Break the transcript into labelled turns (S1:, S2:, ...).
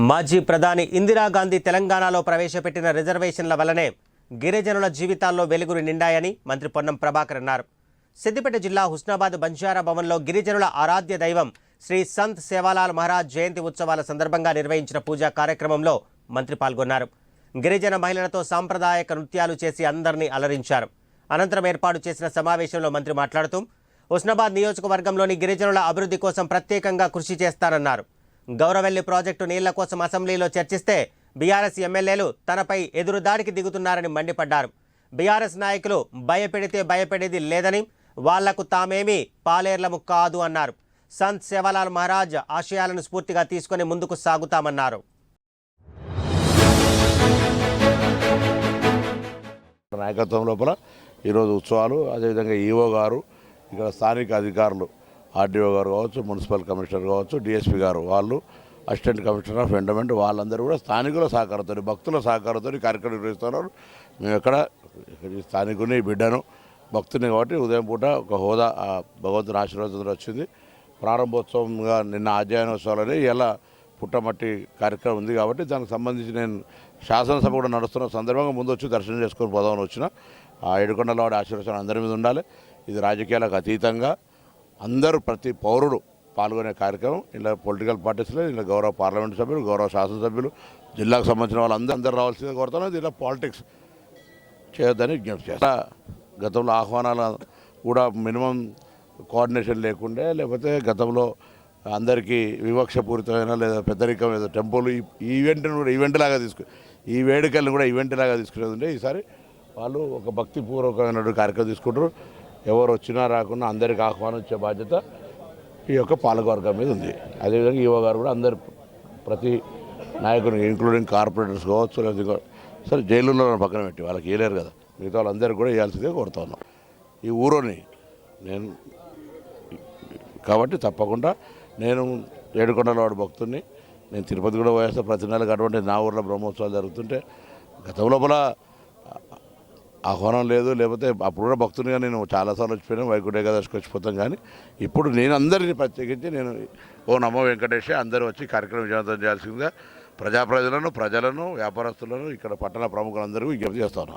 S1: మాజీ ప్రధాని ఇందిరాగాంధీ తెలంగాణలో ప్రవేశపెట్టిన రిజర్వేషన్ల వల్లనే గిరిజనుల జీవితాల్లో వెలుగులు నిండాయని మంత్రి పొన్నం ప్రభాకర్ అన్నారు. సిద్దిపేట జిల్లా హుస్నాబాద్ బంజారా భవన్లో గిరిజనుల ఆరాధ్య దైవం శ్రీ సంత్ సేవాలాల్ మహారాజ్ జయంతి ఉత్సవాల సందర్భంగా నిర్వహించిన పూజా కార్యక్రమంలో మంత్రి పాల్గొన్నారు. గిరిజన మహిళలతో సాంప్రదాయక నృత్యాలు చేసి అందరినీ అలరించారు. అనంతరం ఏర్పాటు చేసిన సమావేశంలో మంత్రి మాట్లాడుతూ హుస్నాబాద్ నియోజకవర్గంలోని గిరిజనుల అభివృద్ధి కోసం ప్రత్యేకంగా కృషి చేస్తానన్నారు. గౌరవెల్లి ప్రాజెక్టు నీళ్ల కోసం అసెంబ్లీలో చర్చిస్తే బీఆర్ఎస్ ఎమ్మెల్యేలు తనపై ఎదురుదాడికి దిగుతున్నారని మండిపడ్డారు. బీఆర్ఎస్ నాయకులు భయపెడితే భయపడేది లేదని, వాళ్లకు తామేమీ పాలేర్లము కాదు అన్నారు. సంత్ సేవాలాల్ మహారాజ్ ఆశయాలను స్ఫూర్తిగా తీసుకుని ముందుకు సాగుతామన్నారు.
S2: నాయకత్వం లోపల ఈరోజు ఉత్సవాలు, అదేవిధంగా ఈఓ గారు, ఇక్కడ స్థానిక అధికారులు ఆర్డీఓ గారు కావచ్చు, మున్సిపల్ కమిషనర్ కావచ్చు, డిఎస్పీ గారు, వాళ్ళు అసిస్టెంట్ కమిషనర్ ఆఫ్ ఎండోమెంట్, వాళ్ళందరూ కూడా స్థానికుల సహకారంతో, భక్తుల సహకారంతో కార్యక్రమం నిర్వహిస్తున్నారు. మేము ఎక్కడ స్థానికుని బిడ్డను భక్తుని కాబట్టి ఉదయం పూట ఒక హోదా భగవంతుని ఆశీర్వాదంతో వచ్చింది. ప్రారంభోత్సవంగా నిన్న అధ్యయనోత్సవాలని ఇలా పుట్టమట్టి కార్యక్రమం ఉంది కాబట్టి దానికి సంబంధించి నేను శాసనసభ కూడా నడుస్తున్న సందర్భంగా ముందు వచ్చి దర్శనం చేసుకొని పోదామని వచ్చిన. ఆ ఏడుకొండల వాడి ఆశీర్వచనం అందరి మీద ఉండాలి. ఇది రాజకీయాలకు అతీతంగా అందరూ ప్రతి పౌరుడు పాల్గొనే కార్యక్రమం. ఇలా పొలిటికల్ పార్టీస్లో ఇలా గౌరవ పార్లమెంటు సభ్యులు, గౌరవ శాసనసభ్యులు, జిల్లాకు సంబంధించిన వాళ్ళందరూ రావాల్సిందే కోరుతాను. ఇలా పాలిటిక్స్ చేయొద్దని విజ్ఞప్తి చేస్తా. గతంలో ఆహ్వానాలు కూడా మినిమం కోఆర్డినేషన్ లేకుండే, లేకపోతే గతంలో అందరికీ వివక్షపూరితమైన లేదా పెద్దరికం ఏదో టెంపుల్ ఈవెంట్ను కూడా ఈవెంట్ లాగా ఈ వేడుకలను కూడా ఈవెంట్ లాగా తీసుకునేది ఉండే. ఈసారి వాళ్ళు ఒక భక్తిపూర్వకమైన కార్యక్రమం తీసుకుంటారు. ఎవరు వచ్చినా రాకుండా అందరికి ఆహ్వానం ఇచ్చే బాధ్యత ఈ యొక్క పాలకవర్గం మీద ఉంది. అదేవిధంగా ఈవో గారు కూడా అందరు ప్రతి నాయకునికి ఇంక్లూడింగ్ కార్పొరేటర్స్ కావచ్చు, లేదా సరే జైలులో పక్కన పెట్టి వాళ్ళకి వేయలేరు కదా, మిగతా వాళ్ళందరికీ కూడా వేయాల్సిందే కోరుతా ఉన్నాం. ఈ ఊరోని నేను కాబట్టి తప్పకుండా నేను ఏడుకొండల వాడి భక్తుడిని. నేను తిరుపతి కూడా పోయేస్తా ప్రతి నెలకు. అటువంటి నా ఊర్లో బ్రహ్మోత్సవాలు జరుగుతుంటే గతం లోపల ఆహ్వానం లేదు, లేకపోతే అప్పుడు కూడా భక్తునిగా నేను చాలాసార్లు వచ్చిపోయాను, వైకుంఠ ఏకాదశికి వచ్చిపోతాం. కానీ ఇప్పుడు నేను అందరినీ ప్రత్యేకించి నేను ఓ నమో వెంకటేశే అందరూ వచ్చి కార్యక్రమం విజయవంతం చేయాల్సిందిగా ప్రజలను, వ్యాపారస్తులను, ఇక్కడ పట్టణ ప్రముఖులందరికీ విజ్ఞప్తి చేస్తాను.